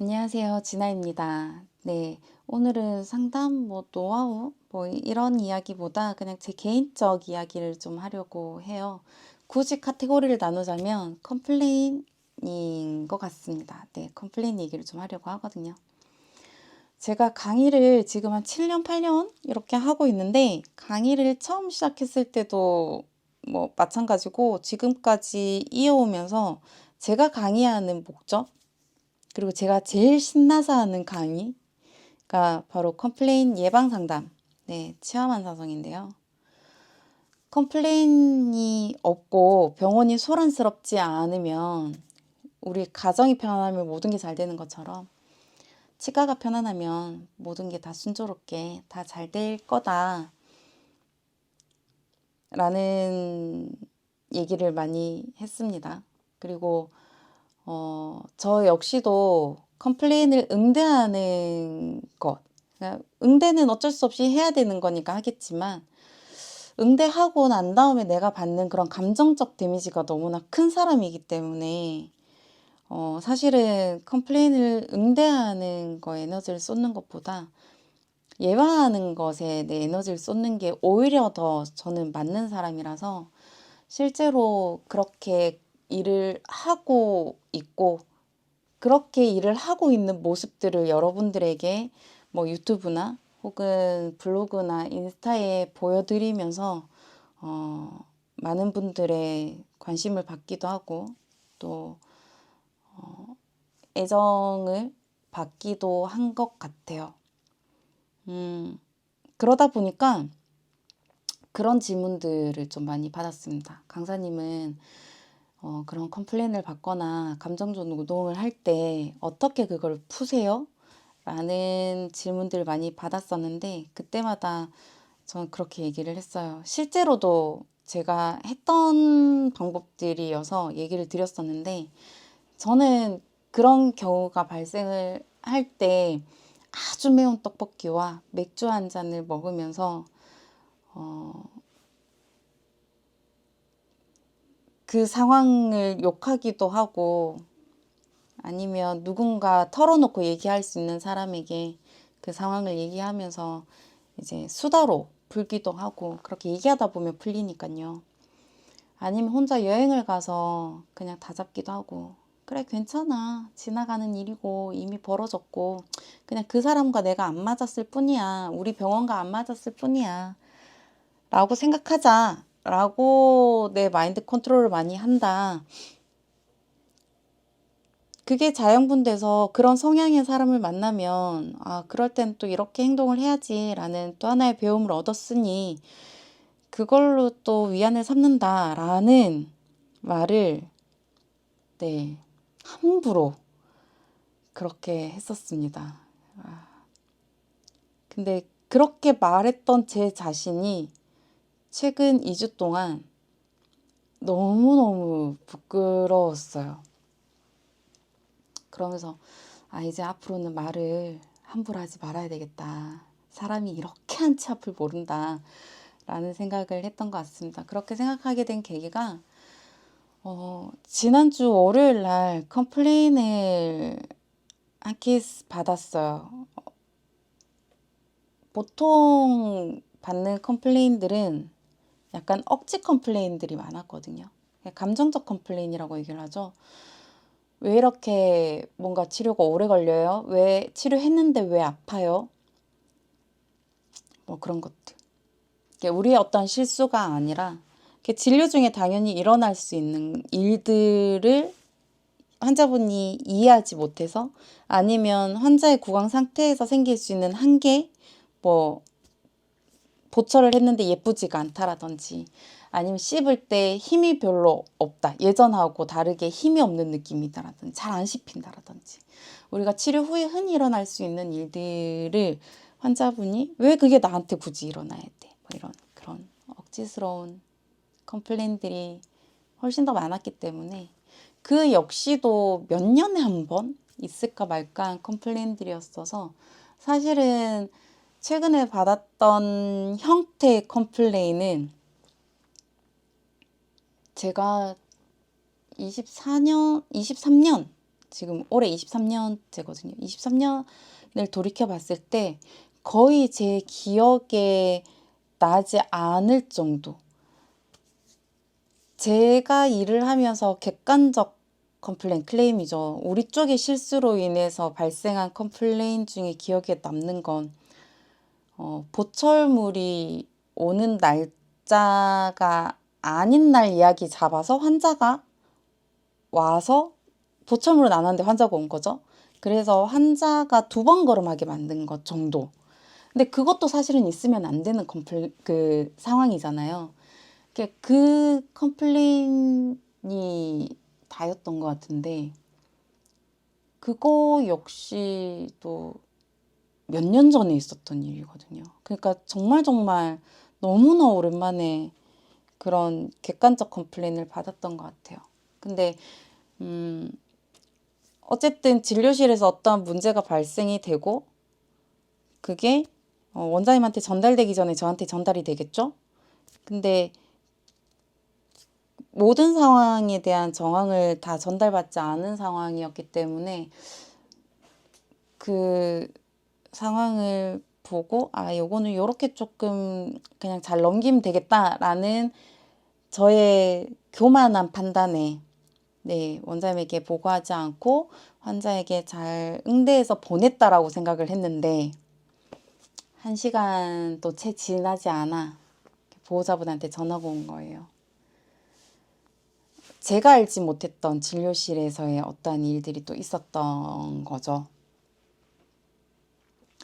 안녕하세요. 진아입니다. 네, 오늘은 상담, 노하우, 이런 이야기보다 그냥 제 개인적 이야기를 좀 하려고 해요. 굳이 카테고리를 나누자면 컴플레인인 것 같습니다. 네, 컴플레인 얘기를 좀 하려고 하거든요. 제가 강의를 지금 한 7년, 8년 이렇게 하고 있는데 강의를 처음 시작했을 때도 마찬가지고 지금까지 이어오면서 제가 강의하는 목적, 그리고 제가 제일 신나서 하는 강의가 바로 컴플레인 예방 상담, 네, 체험한 사성인데요. 컴플레인이 없고 병원이 소란스럽지 않으면 우리 가정이 편안하면 모든 게 잘 되는 것처럼 치과가 편안하면 모든 게 다 순조롭게 다 잘 될 거다 라는 얘기를 많이 했습니다. 그리고 저 역시도 컴플레인을 응대하는 것, 그러니까 응대는 어쩔 수 없이 해야 되는 거니까 하겠지만 응대하고 난 다음에 내가 받는 그런 감정적 데미지가 너무나 큰 사람이기 때문에 사실은 컴플레인을 응대하는 거에 에너지를 쏟는 것보다 예방하는 것에 내 에너지를 쏟는 게 오히려 더 저는 맞는 사람이라서 실제로 그렇게 일을 하고 있고 그렇게 일을 하고 있는 모습들을 여러분들에게 유튜브나 혹은 블로그나 인스타에 보여드리면서 많은 분들의 관심을 받기도 하고 또 애정을 받기도 한 것 같아요. 그러다 보니까 그런 질문들을 좀 많이 받았습니다. 강사님은 그런 컴플레인을 받거나 감정적 노동을 할 때 어떻게 그걸 푸세요? 라는 질문들을 많이 받았었는데 그때마다 저는 그렇게 얘기를 했어요. 실제로도 제가 했던 방법들이어서 얘기를 드렸었는데 저는 그런 경우가 발생을 할 때 아주 매운 떡볶이와 맥주 한 잔을 먹으면서 그 상황을 욕하기도 하고 아니면 누군가 털어놓고 얘기할 수 있는 사람에게 그 상황을 얘기하면서 이제 수다로 풀기도 하고 그렇게 얘기하다 보면 풀리니까요. 아니면 혼자 여행을 가서 그냥 다잡기도 하고 그래 괜찮아 지나가는 일이고 이미 벌어졌고 그냥 그 사람과 내가 안 맞았을 뿐이야 우리 병원과 안 맞았을 뿐이야 라고 생각하자 라고 내 마인드 컨트롤을 많이 한다. 그게 자양분돼서 그런 성향의 사람을 만나면 그럴 땐 또 이렇게 행동을 해야지 라는 또 하나의 배움을 얻었으니 그걸로 또 위안을 삼는다 라는 말을 네, 함부로 그렇게 했었습니다. 근데 그렇게 말했던 제 자신이 최근 2주 동안 너무너무 부끄러웠어요. 그러면서 이제 앞으로는 말을 함부로 하지 말아야 되겠다. 사람이 이렇게 한치 앞을 모른다. 라는 생각을 했던 것 같습니다. 그렇게 생각하게 된 계기가 지난주 월요일 날 컴플레인을 한 케이스 받았어요. 보통 받는 컴플레인들은 약간 억지 컴플레인들이 많았거든요. 감정적 컴플레인이라고 얘기를 하죠. 왜 이렇게 뭔가 치료가 오래 걸려요? 왜 치료했는데 왜 아파요? 그런 것들. 우리의 어떤 실수가 아니라 진료 중에 당연히 일어날 수 있는 일들을 환자분이 이해하지 못해서 아니면 환자의 구강 상태에서 생길 수 있는 한계, 보철을 했는데 예쁘지가 않다라든지 아니면 씹을 때 힘이 별로 없다. 예전하고 다르게 힘이 없는 느낌이다라든지 잘 안 씹힌다라든지 우리가 치료 후에 흔히 일어날 수 있는 일들을 환자분이 왜 그게 나한테 굳이 일어나야 돼? 이런 그런 억지스러운 컴플레인들이 훨씬 더 많았기 때문에 그 역시도 몇 년에 한 번 있을까 말까 한 컴플레인들이었어서 사실은 최근에 받았던 형태의 컴플레인은 제가 23년 지금 올해 23년째거든요. 23년을 돌이켜 봤을 때 거의 제 기억에 나지 않을 정도. 제가 일을 하면서 객관적 클레임이죠. 우리 쪽의 실수로 인해서 발생한 컴플레인 중에 기억에 남는 건 보철물이 오는 날짜가 아닌 날 이야기 잡아서 환자가 와서 보철물은 안 왔는데 환자가 온 거죠. 그래서 환자가 두 번 걸음하게 만든 것 정도. 근데 그것도 사실은 있으면 안 되는 그 상황이잖아요. 그 컴플레인이 다였던 것 같은데 그거 역시 또 몇 년 전에 있었던 일이거든요. 그러니까 정말 너무나 오랜만에 그런 객관적 컴플레인을 받았던 것 같아요. 근데 어쨌든 진료실에서 어떠한 문제가 발생이 되고 그게 원장님한테 전달되기 전에 저한테 전달이 되겠죠? 근데 모든 상황에 대한 정황을 다 전달받지 않은 상황이었기 때문에 그 상황을 보고 요거는 요렇게 조금 그냥 잘 넘기면 되겠다라는 저의 교만한 판단에 원장님에게 보고하지 않고 환자에게 잘 응대해서 보냈다라고 생각을 했는데 1시간도 채 지나지 않아 보호자분한테 전화가 온 거예요. 제가 알지 못했던 진료실에서의 어떠한 일들이 또 있었던 거죠.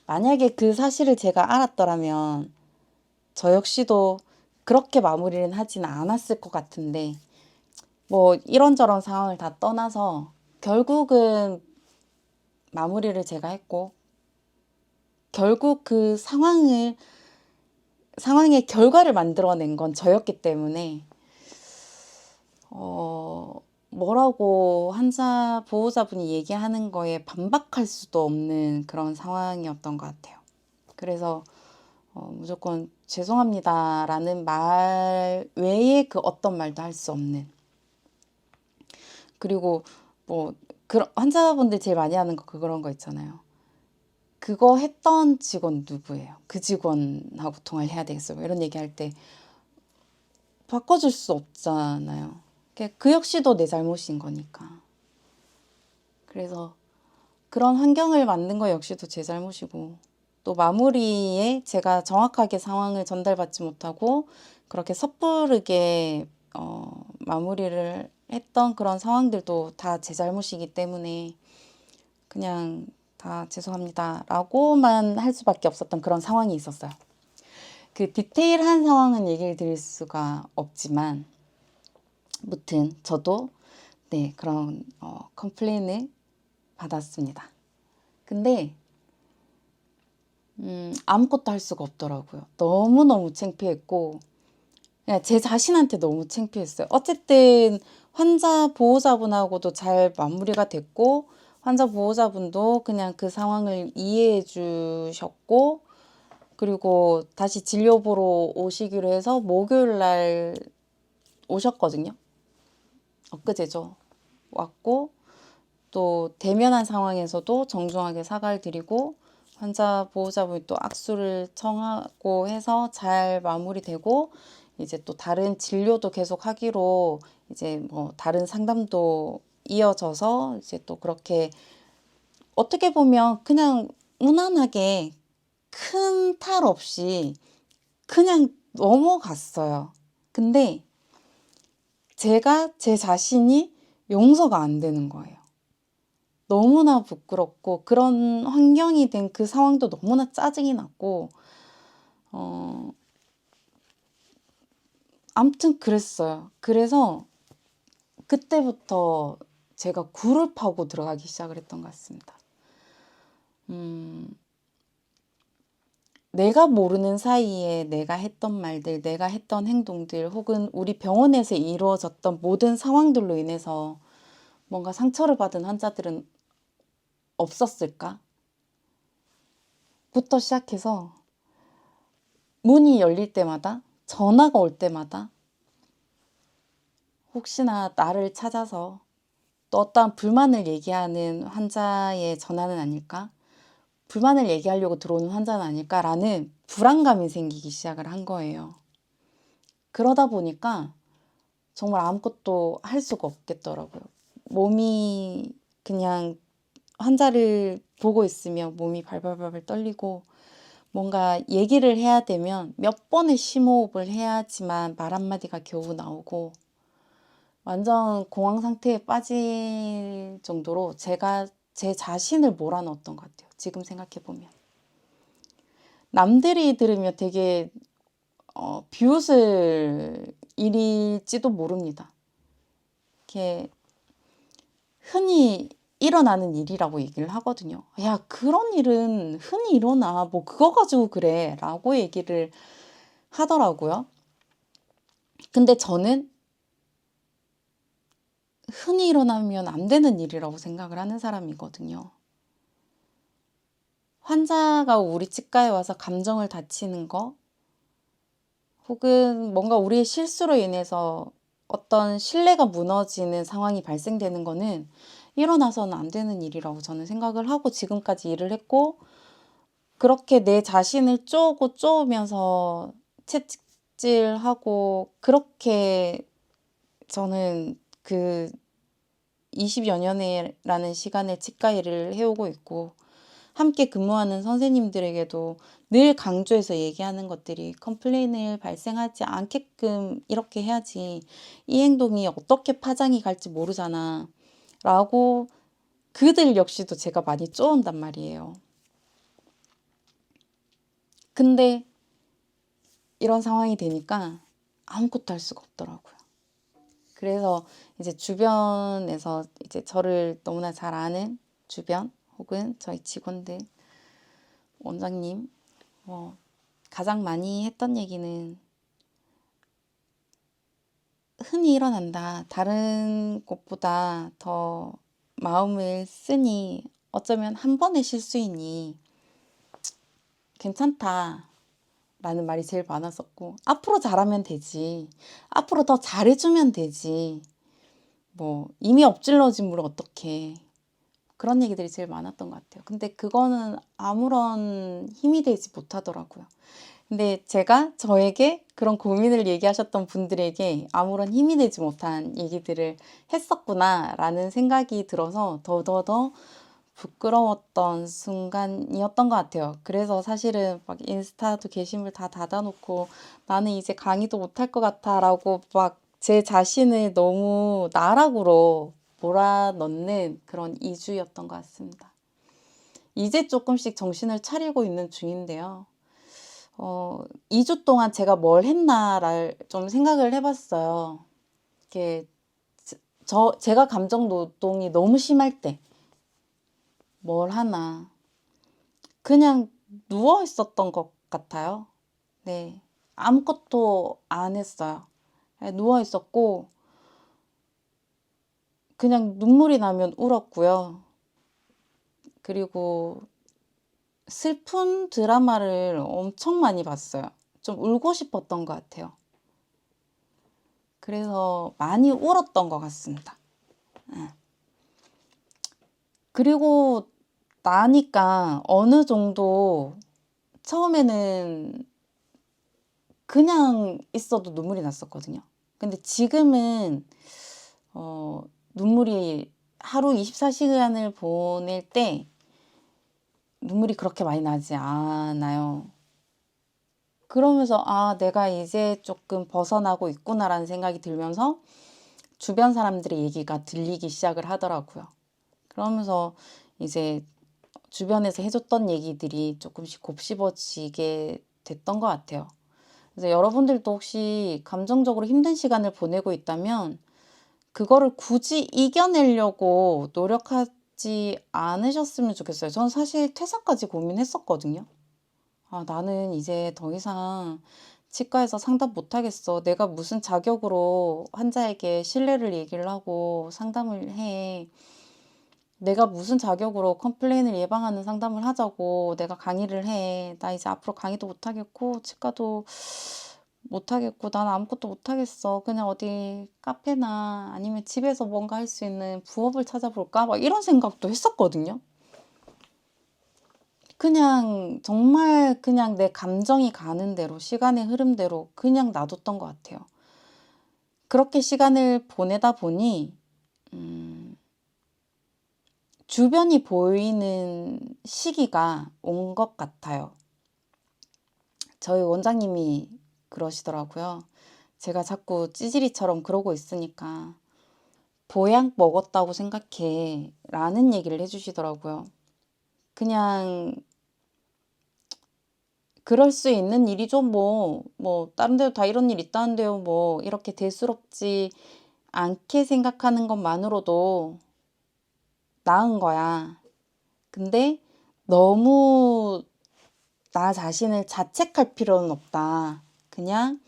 만약에 그 사실을 제가 알았더라면 저 역시도 그렇게 마무리는 하진 않았을 것 같은데 뭐 이런저런 상황을 다 떠나서 결국은 마무리를 제가 했고 결국 그 상황의 결과를 만들어낸 건 저였기 때문에 뭐라고 환자 보호자분이 얘기하는 거에 반박할 수도 없는 그런 상황이었던 것 같아요. 그래서 무조건 죄송합니다라는 말 외에 그 어떤 말도 할 수 없는. 그리고 뭐 그런 환자분들 제일 많이 하는 거 그런 거 있잖아요. 그거 했던 직원 누구예요? 그 직원하고 통화를 해야 되겠어요. 이런 얘기할 때 바꿔줄 수 없잖아요. 그 역시도 내 잘못인 거니까. 그래서 그런 환경을 만든 거 역시도 제 잘못이고 또 마무리에 제가 정확하게 상황을 전달받지 못하고 그렇게 섣부르게 마무리를 했던 그런 상황들도 다 제 잘못이기 때문에 그냥 다 죄송합니다 라고만 할 수밖에 없었던 그런 상황이 있었어요. 그 디테일한 상황은 얘기를 드릴 수가 없지만 무튼 저도 그런 컴플레인을 받았습니다. 근데 아무것도 할 수가 없더라고요. 너무너무 창피했고 그냥 제 자신한테 너무 창피했어요. 어쨌든 환자 보호자분하고도 잘 마무리가 됐고 환자 보호자분도 그냥 그 상황을 이해해 주셨고 그리고 다시 진료 보러 오시기로 해서 목요일 날 오셨거든요. 엊그제죠. 왔고 또 대면한 상황에서도 정중하게 사과를 드리고 환자 보호자분이 또 악수를 청하고 해서 잘 마무리되고 이제 또 다른 진료도 계속 하기로 이제 뭐 다른 상담도 이어져서 이제 또 그렇게 어떻게 보면 그냥 무난하게 큰 탈 없이 그냥 넘어갔어요. 근데 제가 제 자신이 용서가 안 되는 거예요. 너무나 부끄럽고 그런 환경이 된 그 상황도 너무나 짜증이 났고 아무튼 그랬어요. 그래서 그때부터 제가 굴을 파고 들어가기 시작을 했던 것 같습니다. 내가 모르는 사이에 내가 했던 말들, 내가 했던 행동들 혹은 우리 병원에서 이루어졌던 모든 상황들로 인해서 뭔가 상처를 받은 환자들은 없었을까? 부터 시작해서 문이 열릴 때마다 전화가 올 때마다 혹시나 나를 찾아서 또 어떠한 불만을 얘기하는 환자의 전화는 아닐까? 불만을 얘기하려고 들어오는 환자는 아닐까라는 불안감이 생기기 시작을 한 거예요. 그러다 보니까 정말 아무것도 할 수가 없겠더라고요. 몸이 그냥 환자를 보고 있으면 몸이 발발발발 떨리고 뭔가 얘기를 해야 되면 몇 번의 심호흡을 해야지만 말 한마디가 겨우 나오고 완전 공황 상태에 빠질 정도로 제가 제 자신을 몰아넣었던 것 같아요. 지금 생각해보면. 남들이 들으면 되게 비웃을 일일지도 모릅니다. 이렇게 흔히 일어나는 일이라고 얘기를 하거든요. 야, 그런 일은 흔히 일어나. 뭐 그거 가지고 그래. 라고 얘기를 하더라고요. 근데 저는 흔히 일어나면 안 되는 일이라고 생각을 하는 사람이거든요. 환자가 우리 치과에 와서 감정을 다치는 거, 혹은 뭔가 우리의 실수로 인해서 어떤 신뢰가 무너지는 상황이 발생되는 거는 일어나서는 안 되는 일이라고 저는 생각을 하고 지금까지 일을 했고, 그렇게 내 자신을 쪼고 쪼으면서 채찍질하고 그렇게 저는 그 20여 년이라는 시간을 치과 일을 해오고 있고, 함께 근무하는 선생님들에게도 늘 강조해서 얘기하는 것들이 컴플레인을 발생하지 않게끔 이렇게 해야지 이 행동이 어떻게 파장이 갈지 모르잖아 라고 그들 역시도 제가 많이 쪼은단 말이에요. 근데 이런 상황이 되니까 아무것도 할 수가 없더라고요. 그래서 이제 주변에서 이제 저를 너무나 잘 아는 주변 혹은 저희 직원들, 원장님, 가장 많이 했던 얘기는 흔히 일어난다. 다른 곳보다 더 마음을 쓰니 어쩌면 한 번의 실수이니 괜찮다. 라는 말이 제일 많았었고, 앞으로 잘하면 되지. 앞으로 더 잘해주면 되지. 뭐 이미 엎질러진 물 어떡해. 그런 얘기들이 제일 많았던 것 같아요. 근데 그거는 아무런 힘이 되지 못하더라고요. 근데 제가 저에게 그런 고민을 얘기하셨던 분들에게 아무런 힘이 되지 못한 얘기들을 했었구나라는 생각이 들어서 더더더 부끄러웠던 순간이었던 것 같아요. 그래서 사실은 막 인스타도 게시물 다 닫아놓고 나는 이제 강의도 못할 것 같아라고 막 제 자신을 너무 나락으로 몰아넣는 그런 2주였던 것 같습니다. 이제 조금씩 정신을 차리고 있는 중인데요. 2주 동안 제가 뭘 했나를 좀 생각을 해봤어요. 이렇게 제가 감정 노동이 너무 심할 때 뭘 하나. 그냥 누워 있었던 것 같아요. 네. 아무것도 안 했어요. 누워 있었고, 그냥 눈물이 나면 울었고요. 그리고 슬픈 드라마를 엄청 많이 봤어요. 좀 울고 싶었던 것 같아요. 그래서 많이 울었던 것 같습니다. 그리고 나니까 어느 정도 처음에는 그냥 있어도 눈물이 났었거든요. 근데 지금은 눈물이 하루 24시간을 보낼 때 눈물이 그렇게 많이 나지 않아요. 그러면서 내가 이제 조금 벗어나고 있구나라는 생각이 들면서 주변 사람들의 얘기가 들리기 시작을 하더라고요. 그러면서 이제 주변에서 해줬던 얘기들이 조금씩 곱씹어지게 됐던 것 같아요. 그래서 여러분들도 혹시 감정적으로 힘든 시간을 보내고 있다면 그거를 굳이 이겨내려고 노력하지 않으셨으면 좋겠어요. 저는 사실 퇴사까지 고민했었거든요. 나는 이제 더 이상 치과에서 상담 못하겠어. 내가 무슨 자격으로 환자에게 신뢰를 얘기를 하고 상담을 해. 내가 무슨 자격으로 컴플레인을 예방하는 상담을 하자고 내가 강의를 해. 나 이제 앞으로 강의도 못하겠고 치과도 못하겠고 난 아무것도 못하겠어. 그냥 어디 카페나 아니면 집에서 뭔가 할 수 있는 부업을 찾아볼까? 막 이런 생각도 했었거든요. 그냥 정말 그냥 내 감정이 가는 대로 시간의 흐름대로 그냥 놔뒀던 것 같아요. 그렇게 시간을 보내다 보니 주변이 보이는 시기가 온 것 같아요. 저희 원장님이 그러시더라고요. 제가 자꾸 찌질이처럼 그러고 있으니까 보약 먹었다고 생각해 라는 얘기를 해주시더라고요. 그냥 그럴 수 있는 일이죠. 뭐 다른 데도 다 이런 일 있다는데요. 뭐 이렇게 대수롭지 않게 생각하는 것만으로도 나은 거야. 근데 너무 나 자신을 자책할 필요는 없다. 그냥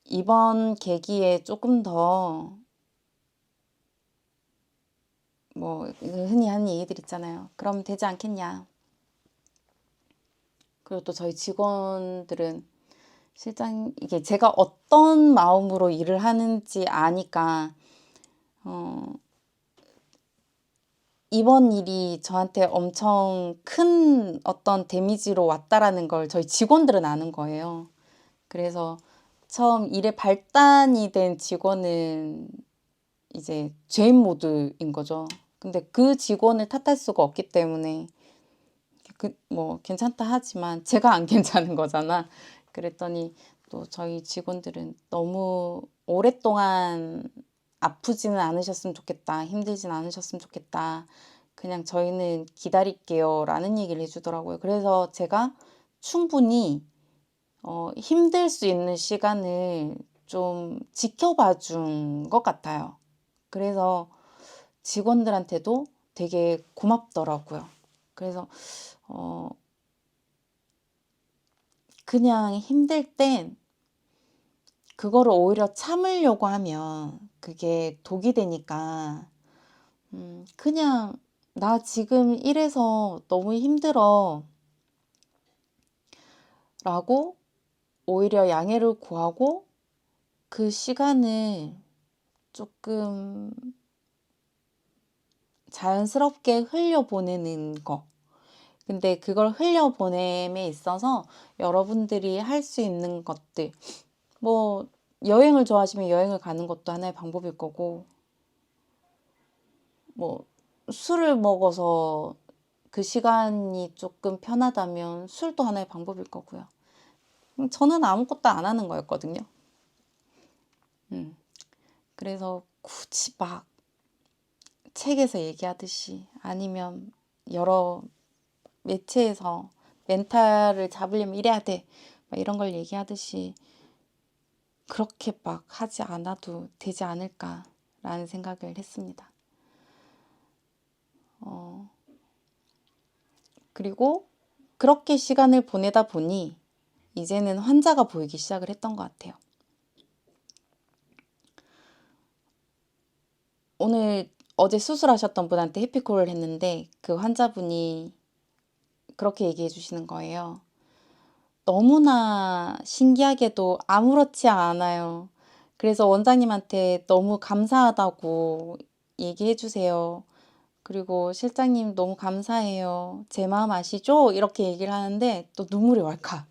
이번 계기에 조금 더 뭐 흔히 하는 얘기들 있잖아요. 그럼 되지 않겠냐. 그리고 또 저희 직원들은 실장 이게 제가 어떤 마음으로 일을 하는지 아니까 이번 일이 저한테 엄청 큰 어떤 데미지로 왔다라는 걸 저희 직원들은 아는 거예요. 그래서 처음 일에 발단이 된 직원은 이제 죄인 모드인 거죠. 근데 그 직원을 탓할 수가 없기 때문에 뭐 괜찮다 하지만 제가 안 괜찮은 거잖아. 그랬더니 또 저희 직원들은 너무 오랫동안 아프지는 않으셨으면 좋겠다. 힘들진 않으셨으면 좋겠다. 그냥 저희는 기다릴게요. 라는 얘기를 해주더라고요. 그래서 제가 충분히 힘들 수 있는 시간을 좀 지켜봐 준 것 같아요. 그래서 직원들한테도 되게 고맙더라고요. 그래서 그냥 힘들 땐 그거를 오히려 참으려고 하면 그게 독이 되니까 그냥 나 지금 이래서 너무 힘들어 라고 오히려 양해를 구하고 그 시간을 조금 자연스럽게 흘려보내는 거. 근데 그걸 흘려보냄에 있어서 여러분들이 할 수 있는 것들, 뭐 여행을 좋아하시면 여행을 가는 것도 하나의 방법일 거고, 뭐 술을 먹어서 그 시간이 조금 편하다면 술도 하나의 방법일 거고요. 저는 아무것도 안 하는 거였거든요. 그래서 굳이 막 책에서 얘기하듯이 아니면 여러 매체에서 멘탈을 잡으려면 이래야 돼. 막 이런 걸 얘기하듯이 그렇게 막 하지 않아도 되지 않을까라는 생각을 했습니다. 그리고 그렇게 시간을 보내다 보니 이제는 환자가 보이기 시작을 했던 것 같아요. 어제 수술하셨던 분한테 해피콜을 했는데 그 환자분이 그렇게 얘기해 주시는 거예요. 너무나 신기하게도 아무렇지 않아요. 그래서 원장님한테 너무 감사하다고 얘기해 주세요. 그리고 실장님 너무 감사해요. 제 마음 아시죠? 이렇게 얘기를 하는데 또 눈물이 왈칵.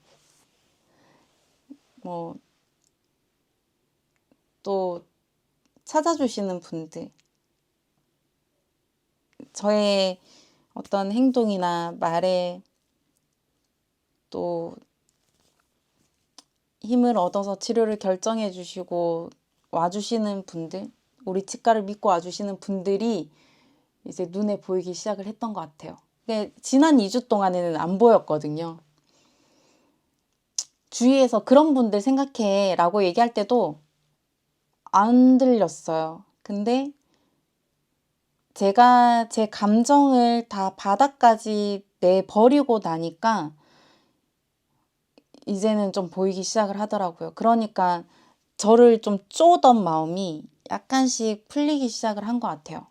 뭐, 또 찾아주시는 분들. 저의 어떤 행동이나 말에 또 힘을 얻어서 치료를 결정해 주시고 와주시는 분들, 우리 치과를 믿고 와주시는 분들이 이제 눈에 보이기 시작을 했던 것 같아요. 근데 지난 2주 동안에는 안 보였거든요. 주위에서 그런 분들 생각해 라고 얘기할 때도 안 들렸어요. 근데 제가 제 감정을 다 바닥까지 내버리고 나니까 이제는 좀 보이기 시작을 하더라고요. 그러니까 저를 좀 쪼던 마음이 약간씩 풀리기 시작을 한 것 같아요.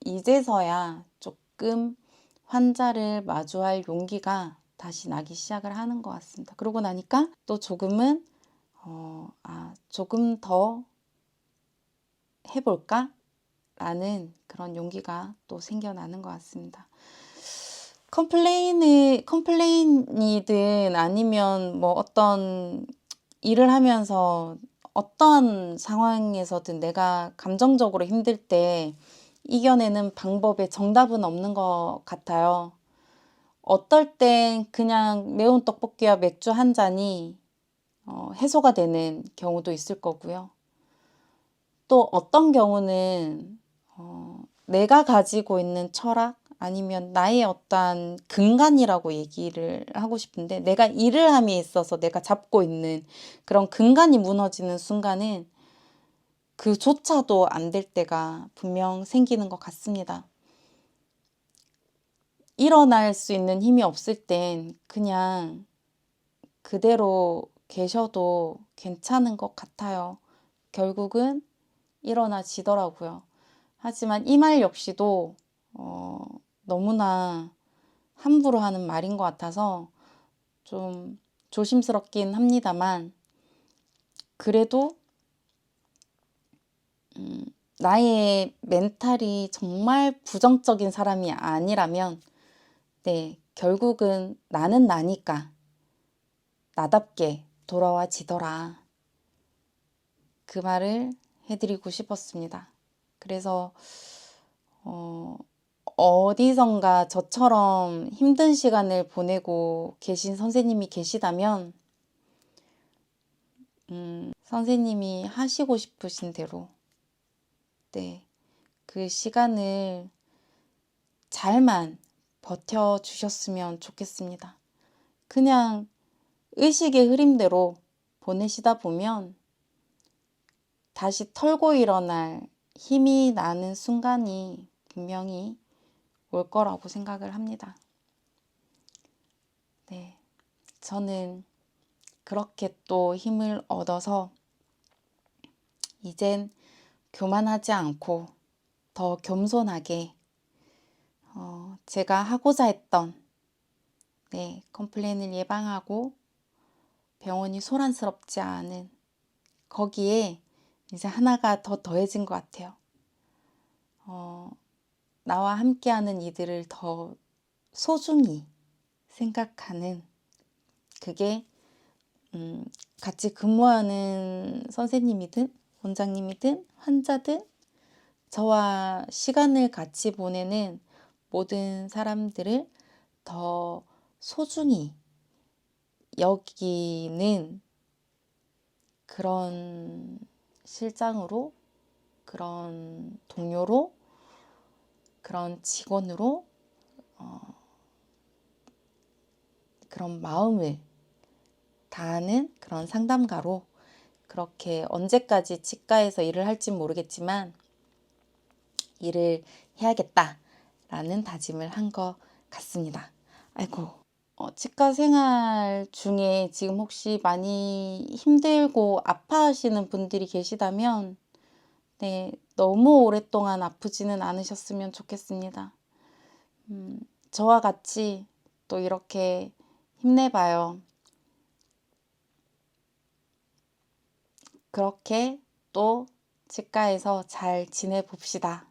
이제서야 조금 환자를 마주할 용기가 다시 나기 시작을 하는 것 같습니다. 그러고 나니까 또 조금은 조금 더 해볼까? 라는 그런 용기가 또 생겨나는 것 같습니다. 컴플레인이든 아니면 뭐 어떤 일을 하면서 어떤 상황에서든 내가 감정적으로 힘들 때 이겨내는 방법에 정답은 없는 것 같아요. 어떨 땐 그냥 매운 떡볶이와 맥주 한 잔이 해소가 되는 경우도 있을 거고요. 또 어떤 경우는 내가 가지고 있는 철학 아니면 나의 어떤 근간이라고 얘기를 하고 싶은데, 내가 일을 함에 있어서 내가 잡고 있는 그런 근간이 무너지는 순간은 그조차도 안 될 때가 분명 생기는 것 같습니다. 일어날 수 있는 힘이 없을 땐 그냥 그대로 계셔도 괜찮은 것 같아요. 결국은 일어나지더라고요. 하지만 이 말 역시도 너무나 함부로 하는 말인 것 같아서 좀 조심스럽긴 합니다만, 그래도 나의 멘탈이 정말 부정적인 사람이 아니라면 결국은 나는 나니까 나답게 돌아와지더라. 그 말을 해드리고 싶었습니다. 그래서 어디선가 저처럼 힘든 시간을 보내고 계신 선생님이 계시다면 선생님이 하시고 싶으신 대로 그 시간을 잘만 버텨주셨으면 좋겠습니다. 그냥 의식의 흐름대로 보내시다 보면 다시 털고 일어날 힘이 나는 순간이 분명히 올 거라고 생각을 합니다. 저는 그렇게 또 힘을 얻어서 이젠 교만하지 않고 더 겸손하게 제가 하고자 했던 컴플레인을 예방하고 병원이 소란스럽지 않은 거기에 이제 하나가 더 더해진 것 같아요. 나와 함께하는 이들을 더 소중히 생각하는, 그게 같이 근무하는 선생님이든 원장님이든 환자든 저와 시간을 같이 보내는 모든 사람들을 더 소중히 여기는 그런 실장으로, 그런 동료로, 그런 직원으로 그런 마음을 다하는 그런 상담가로, 그렇게 언제까지 치과에서 일을 할진 모르겠지만 일을 해야겠다라는 다짐을 한 것 같습니다. 아이고, 치과 생활 중에 지금 혹시 많이 힘들고 아파하시는 분들이 계시다면 너무 오랫동안 아프지는 않으셨으면 좋겠습니다. 저와 같이 또 이렇게 힘내봐요. 그렇게 또 치과에서 잘 지내봅시다.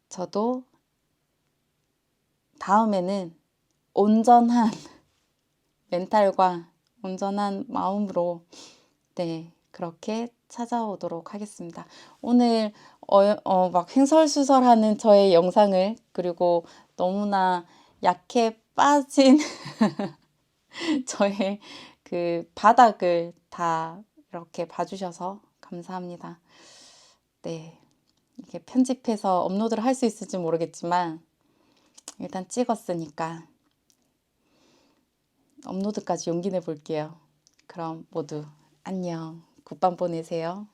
저도 다음에는 온전한 멘탈과 온전한 마음으로 그렇게 찾아오도록 하겠습니다. 오늘 막 횡설수설하는 저의 영상을, 그리고 너무나 약해 빠진 저의 그 바닥을 다 이렇게 봐주셔서 감사합니다. 이게 편집해서 업로드를 할 수 있을지 모르겠지만 일단 찍었으니까 업로드까지 용기 내 볼게요. 그럼 모두 안녕. 굿밤 보내세요.